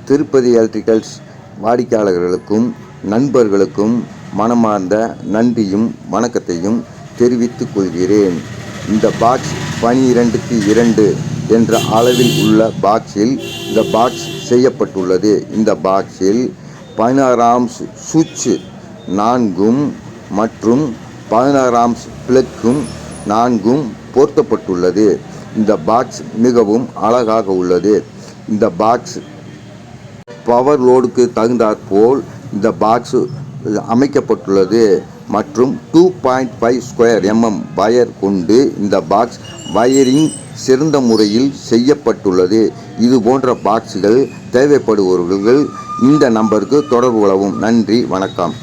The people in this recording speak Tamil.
திருப்பதி எலக்ட்ரிக்கல்ஸ் வாடிக்கையாளர்களுக்கும் நண்பர்களுக்கும் மனமார்ந்த நன்றியும் வணக்கத்தையும் தெரிவித்துக் கொள்கிறேன். இந்த பாக்ஸ் 12க்கு 2 என்ற அளவில் உள்ள பாக்ஸில் இந்த பாக்ஸ் செய்யப்பட்டுள்ளது. இந்த பாக்ஸில் 16 ஆம்ஸ் சுவிட்ச் 4 மற்றும் 16 ஆம்ஸ் பிளக்கும் 4 பொருத்தப்பட்டுள்ளது. இந்த பாக்ஸ் மிகவும் அழகாக உள்ளது. இந்த பாக்ஸ் பவர் லோடுக்கு தகுந்தாற்போல் இந்த பாக்ஸ் அமைக்கப்பட்டுள்ளது மற்றும் 2.5 ஸ்கொயர் mm வயர் கொண்டு இந்த பாக்ஸ் வயரிங் சிறந்த முறையில் செய்யப்பட்டுள்ளது. இது போன்ற பாக்ஸுகள் தேவைப்படுபவர்கள் இந்த நம்பருக்கு தொடர்பு கொள்ளவும். நன்றி, வணக்கம்.